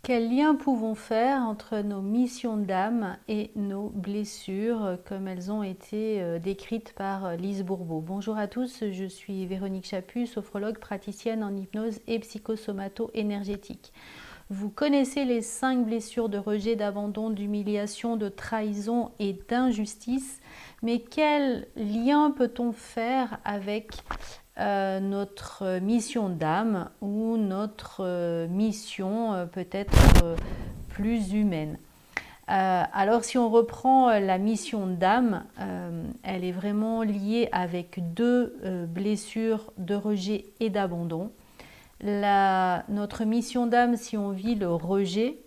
Quel lien pouvons faire entre nos missions d'âme et nos blessures, comme elles ont été décrites par Lise Bourbeau? Bonjour à tous, je suis Véronique Chaput, sophrologue praticienne en hypnose et psychosomato-énergétique. Vous connaissez les 5 blessures de rejet, d'abandon, d'humiliation, de trahison et d'injustice, mais quel lien peut-on faire avec notre mission d'âme ou notre mission peut-être plus humaine? Alors si on reprend la mission d'âme, elle est vraiment liée avec deux blessures de rejet et d'abandon. Notre mission d'âme, si on vit le rejet,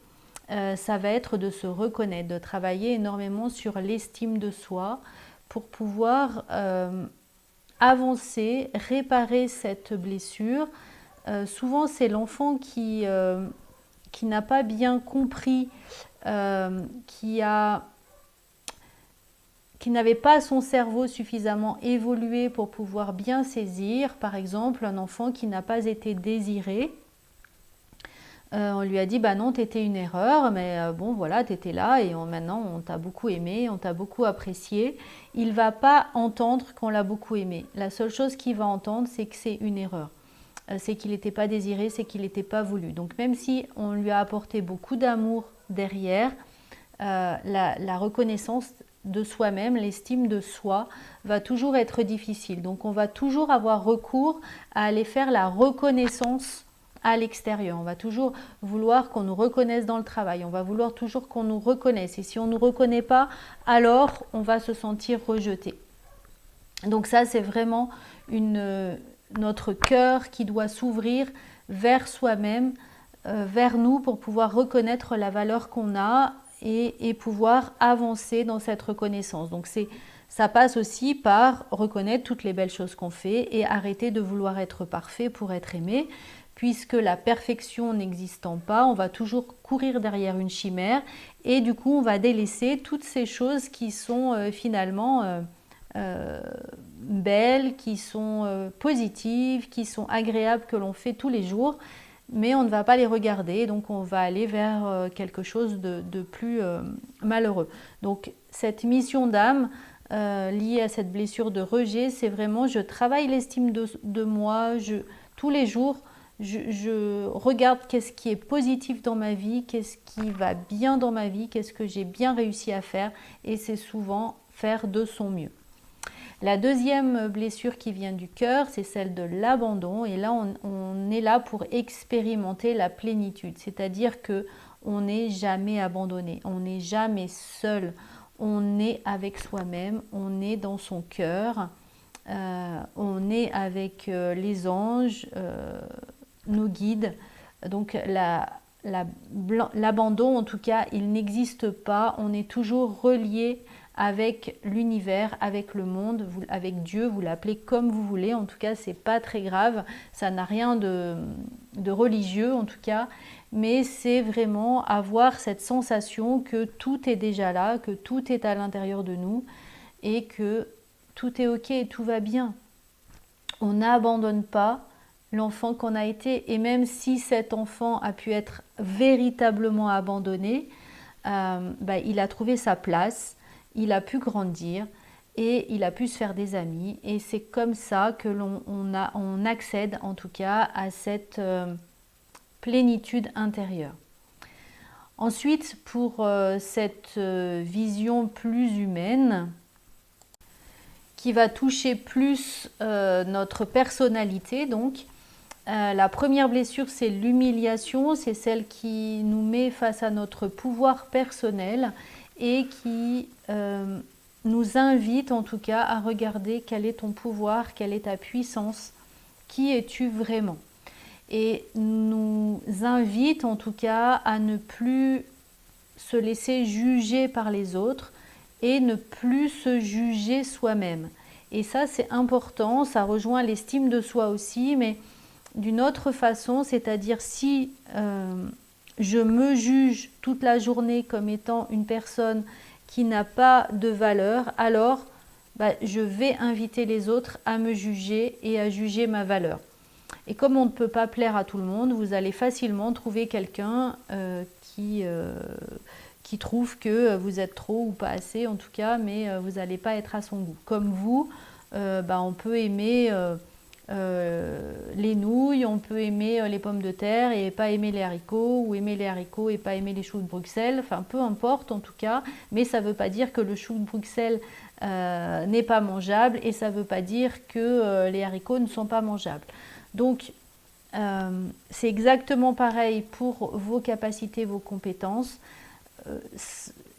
ça va être de se reconnaître, de travailler énormément sur l'estime de soi pour pouvoir avancer, réparer cette blessure. Souvent, c'est l'enfant qui n'a pas bien compris, qui n'avait pas son cerveau suffisamment évolué pour pouvoir bien saisir. Par exemple, un enfant qui n'a pas été désiré. On lui a dit, bah non, t'étais une erreur, mais bon, voilà, t'étais là et maintenant on t'a beaucoup aimé, on t'a beaucoup apprécié. Il va pas entendre qu'on l'a beaucoup aimé. La seule chose qu'il va entendre, c'est que c'est une erreur. C'est qu'il n'était pas désiré, c'est qu'il n'était pas voulu. Donc même si on lui a apporté beaucoup d'amour derrière, la reconnaissance de soi-même, l'estime de soi va toujours être difficile. Donc on va toujours avoir recours à aller faire la reconnaissance à l'extérieur. On va toujours vouloir qu'on nous reconnaisse dans le travail. On va vouloir toujours qu'on nous reconnaisse. Et si on ne nous reconnaît pas, alors on va se sentir rejeté. Donc ça, c'est vraiment notre cœur qui doit s'ouvrir vers soi-même, vers nous, pour pouvoir reconnaître la valeur qu'on a et pouvoir avancer dans cette reconnaissance. Donc ça passe aussi par reconnaître toutes les belles choses qu'on fait et arrêter de vouloir être parfait pour être aimé, puisque la perfection n'existant pas, on va toujours courir derrière une chimère et du coup on va délaisser toutes ces choses qui sont finalement belles, qui sont positives, qui sont agréables, que l'on fait tous les jours, mais on ne va pas les regarder, donc on va aller vers quelque chose de plus malheureux. Donc cette mission d'âme liée à cette blessure de rejet, c'est vraiment je travaille l'estime de moi, tous les jours, je regarde qu'est-ce qui est positif dans ma vie, qu'est-ce qui va bien dans ma vie, qu'est-ce que j'ai bien réussi à faire, et c'est souvent faire de son mieux. La deuxième blessure qui vient du cœur, c'est celle de l'abandon. Et là, on est là pour expérimenter la plénitude. C'est-à-dire que on n'est jamais abandonné, on n'est jamais seul. On est avec soi-même, on est dans son cœur, on est avec les anges, nos guides. Donc l'abandon, en tout cas, il n'existe pas. On est toujours relié avec l'univers, avec le monde, avec Dieu, vous l'appelez comme vous voulez, en tout cas c'est pas très grave, ça n'a rien de religieux en tout cas, mais c'est vraiment avoir cette sensation que tout est déjà là, que tout est à l'intérieur de nous et que tout est ok et tout va bien. On n'abandonne pas l'enfant qu'on a été, et même si cet enfant a pu être véritablement abandonné, il a trouvé sa place, il a pu grandir et il a pu se faire des amis, et c'est comme ça que on accède en tout cas à cette plénitude intérieure. Ensuite, pour cette vision plus humaine, qui va toucher plus notre personnalité, donc la première blessure, c'est l'humiliation, c'est celle qui nous met face à notre pouvoir personnel et qui nous invite en tout cas à regarder quel est ton pouvoir, quelle est ta puissance, qui es-tu vraiment, et nous invite en tout cas à ne plus se laisser juger par les autres et ne plus se juger soi-même. Et ça, c'est important, ça rejoint l'estime de soi aussi, mais d'une autre façon, c'est-à-dire si je me juge toute la journée comme étant une personne qui n'a pas de valeur, alors je vais inviter les autres à me juger et à juger ma valeur. Et comme on ne peut pas plaire à tout le monde, vous allez facilement trouver quelqu'un qui trouve que vous êtes trop ou pas assez en tout cas, mais vous n'allez pas être à son goût. Comme vous, on peut aimer les nouilles, on peut aimer les pommes de terre et pas aimer les haricots, ou aimer les haricots et pas aimer les choux de Bruxelles, enfin peu importe en tout cas, mais ça ne veut pas dire que le chou de Bruxelles n'est pas mangeable, et ça ne veut pas dire que les haricots ne sont pas mangeables. Donc c'est exactement pareil pour vos capacités, vos compétences.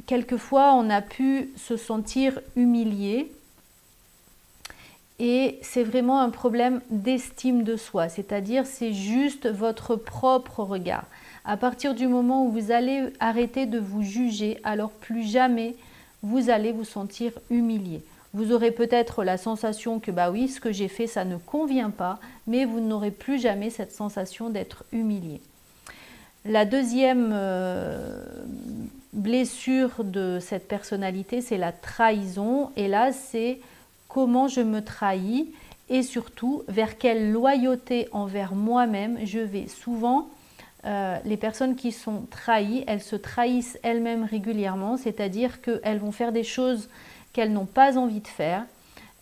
Quelquefois on a pu se sentir humilié, et c'est vraiment un problème d'estime de soi, c'est-à-dire c'est juste votre propre regard. À partir du moment où vous allez arrêter de vous juger, alors plus jamais vous allez vous sentir humilié. Vous aurez peut-être la sensation que bah oui, ce que j'ai fait ça ne convient pas, mais vous n'aurez plus jamais cette sensation d'être humilié. La deuxième blessure de cette personnalité, c'est la trahison, et là c'est comment je me trahis, et surtout vers quelle loyauté envers moi-même je vais. Souvent, les personnes qui sont trahies, elles se trahissent elles-mêmes régulièrement, c'est-à-dire qu'elles vont faire des choses qu'elles n'ont pas envie de faire.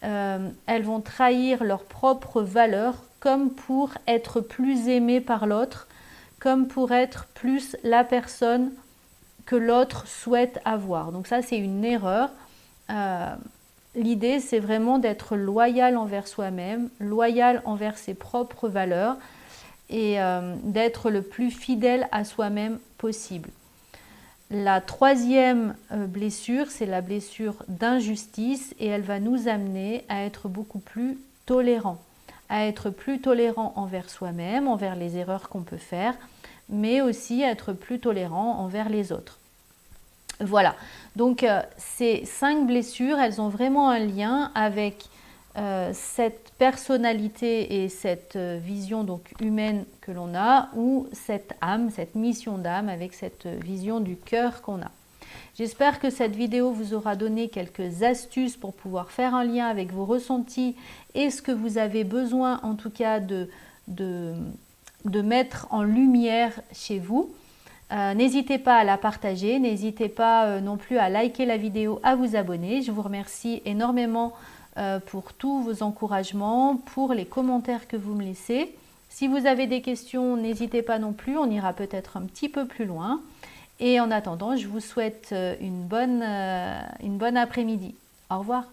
Elles vont trahir leurs propres valeurs comme pour être plus aimées par l'autre, comme pour être plus la personne que l'autre souhaite avoir. Donc ça, c'est une erreur. L'idée, c'est vraiment d'être loyal envers soi-même, loyal envers ses propres valeurs, et d'être le plus fidèle à soi-même possible. La troisième blessure, c'est la blessure d'injustice, et elle va nous amener à être beaucoup plus tolérant. À être plus tolérant envers soi-même, envers les erreurs qu'on peut faire, mais aussi à être plus tolérant envers les autres. Voilà, donc ces 5 blessures, elles ont vraiment un lien avec cette personnalité et cette vision donc humaine que l'on a, ou cette âme, cette mission d'âme avec cette vision du cœur qu'on a. J'espère que cette vidéo vous aura donné quelques astuces pour pouvoir faire un lien avec vos ressentis et ce que vous avez besoin en tout cas de mettre en lumière chez vous. N'hésitez pas à la partager, n'hésitez pas non plus à liker la vidéo, à vous abonner. Je vous remercie énormément pour tous vos encouragements, pour les commentaires que vous me laissez. Si vous avez des questions, n'hésitez pas non plus, on ira peut-être un petit peu plus loin. Et en attendant, je vous souhaite une bonne après-midi. Au revoir.